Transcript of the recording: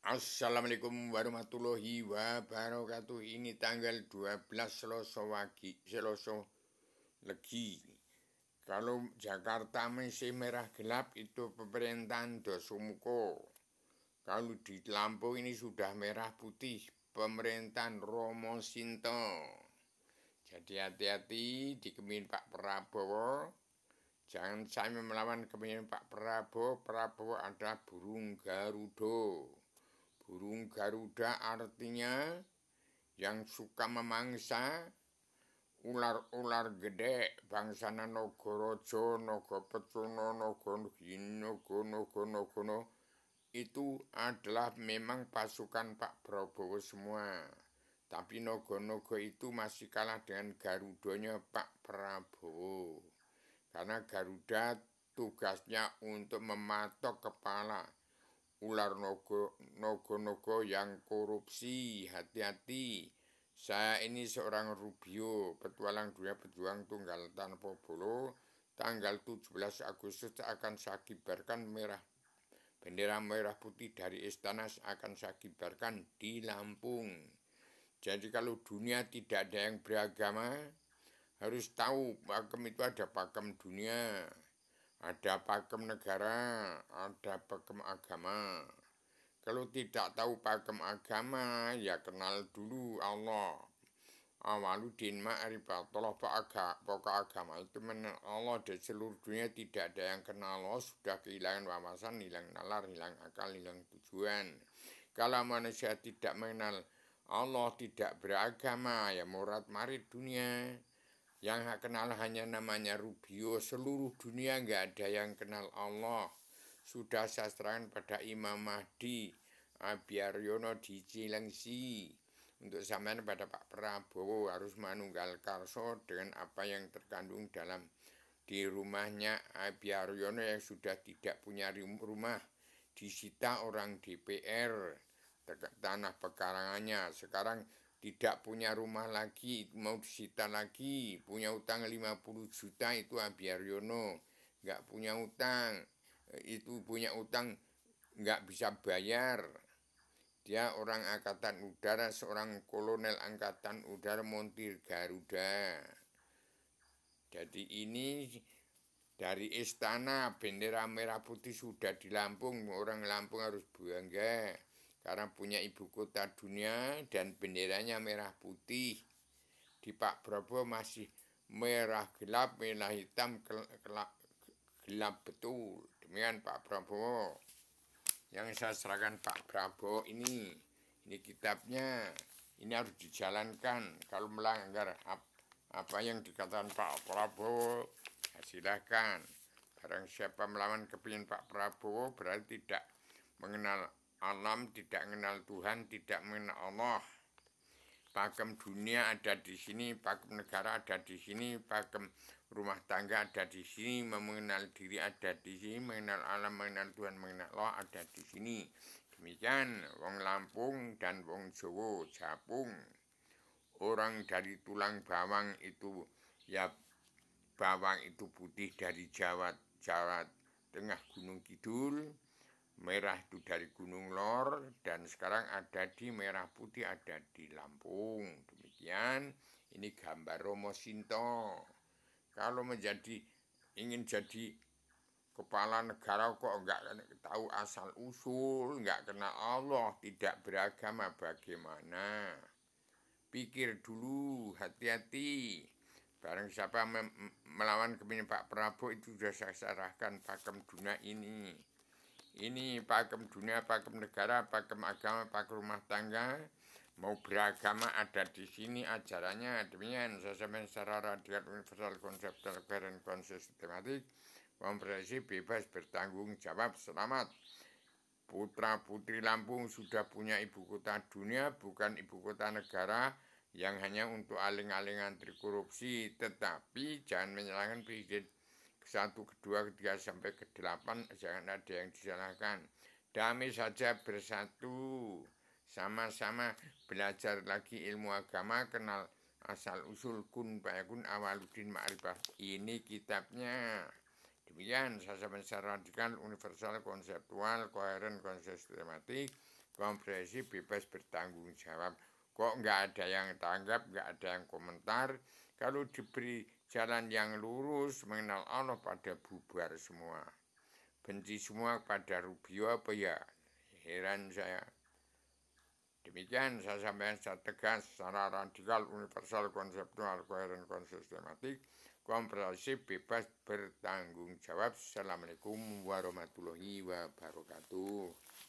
Assalamualaikum warahmatullahi wabarakatuh. Ini tanggal 12 Selasa Legi. Kalau Jakarta masih merah gelap itu pemerintahan Dasumuko. Kalau di Lampung ini sudah merah putih pemerintahan Romo Sinto. Jadi hati-hati di kepemimpinan Pak Prabowo. Jangan sampai melawan kepemimpinan Pak Prabowo. Prabowo adalah burung Garuda. Burung Garuda artinya yang suka memangsa ular-ular gede, bangsana Nogorojo, Nogopecuno, Nogono, itu adalah memang pasukan Pak Prabowo semua. Tapi Nogo itu masih kalah dengan Garudanya Pak Prabowo. Karena Garuda tugasnya untuk mematok kepala ular nogo yang korupsi. Hati-hati. Saya ini seorang Rubio, petualang dunia pejuang tunggal tanpa bolo. Tanggal 17 Agustus akan saya kibarkan bendera merah putih dari istana akan saya kibarkan di Lampung. Jadi kalau dunia tidak ada yang beragama, harus tahu pakem itu ada pakem dunia, ada pakem negara, ada pakem agama. Kalau tidak tahu pakem agama, ya kenal dulu Allah. Awaludin ma'rifatullah, pokok agama itu mengenal Allah. Di seluruh dunia tidak ada yang kenal Allah, sudah kehilangan wawasan, hilang nalar, hilang akal, hilang tujuan. Kalau manusia tidak mengenal Allah, tidak beragama, ya murad marid dunia. Yang kenal hanya namanya Rubio. Seluruh dunia nggak ada yang kenal Allah. Sudah saya serahkan pada Imam Mahdi Abiaryono di Cilengsi. Untuk sampean pada Pak Prabowo harus manunggal karso dengan apa yang terkandung dalam di rumahnya Abiaryono yang sudah tidak punya rumah. Disita orang DPR tanah pekarangannya. Sekarang tidak punya rumah lagi, mau disita lagi. Punya utang 50 juta itu Abiaryono. Nggak punya utang. Itu punya utang nggak bisa bayar. Dia orang angkatan udara, seorang kolonel angkatan udara montir Garuda. Jadi ini dari istana bendera merah putih sudah di Lampung. Orang Lampung harus bangga karena punya ibu kota dunia dan benderanya merah putih. Di Pak Prabowo masih merah gelap, merah hitam, gelap betul. Demikian Pak Prabowo. Yang saya serahkan Pak Prabowo ini kitabnya, ini harus dijalankan. Kalau melanggar apa yang dikatakan Pak Prabowo, ya silahkan. Barang siapa melawan kepingin Pak Prabowo berarti tidak mengenal alam, tidak mengenal Tuhan, tidak mengenal Allah. Pakem dunia ada di sini, pakem negara ada di sini, pakem rumah tangga ada di sini, mengenal diri ada di sini, mengenal alam, mengenal Tuhan, mengenal Allah ada di sini. Demikian wong Lampung dan wong Jawa Japung. Orang dari tulang bawang itu, ya bawang itu putih dari Jawa Tengah Gunung Kidul, merah itu dari Gunung Lor, dan sekarang ada di merah putih ada di Lampung. Demikian, ini gambar Romo Sinto. Kalau ingin jadi kepala negara kok enggak tahu asal usul, enggak kenal Allah, tidak beragama, bagaimana? Pikir dulu, hati-hati. Barang siapa melawan kepemimpinan Pak Prabowo itu sudah saya serahkan pakem dunia ini. Ini pakem dunia, pakem negara, pakem agama, pakem rumah tangga. Mau beragama ada di sini ajarannya. Demikian saya sampaikan secara radikal, universal, konseptual, dan konsistematik. Komprehensif, bebas, bertanggung jawab. Selamat. Putra putri Lampung sudah punya ibu kota dunia, bukan ibu kota negara yang hanya untuk aling-aling anti korupsi. Tetapi jangan menyalahkan presiden ke-1, ke-2, ke-3, sampai ke-8, jangan ada yang disalahkan. Damai saja bersatu, sama-sama belajar lagi ilmu agama, kenal asal usul kun fayakun awaludin ma'rifah. Ini kitabnya. Demikian saya sampaikan secara radikal, universal, konseptual, koheren, konsistematik. komprehensif, bebas bertanggung jawab. Kok nggak ada yang tanggap, nggak ada yang komentar. Kalau diberi jalan yang lurus mengenal Allah pada bubar semua. Benci semua pada Rubio apa ya? Heran saya. Demikian saya sampaikan secara tegas, secara radikal, universal, konseptual, koheren, konsistematik, komprehensif, bebas bertanggung jawab. Assalamualaikum warahmatullahi wabarakatuh.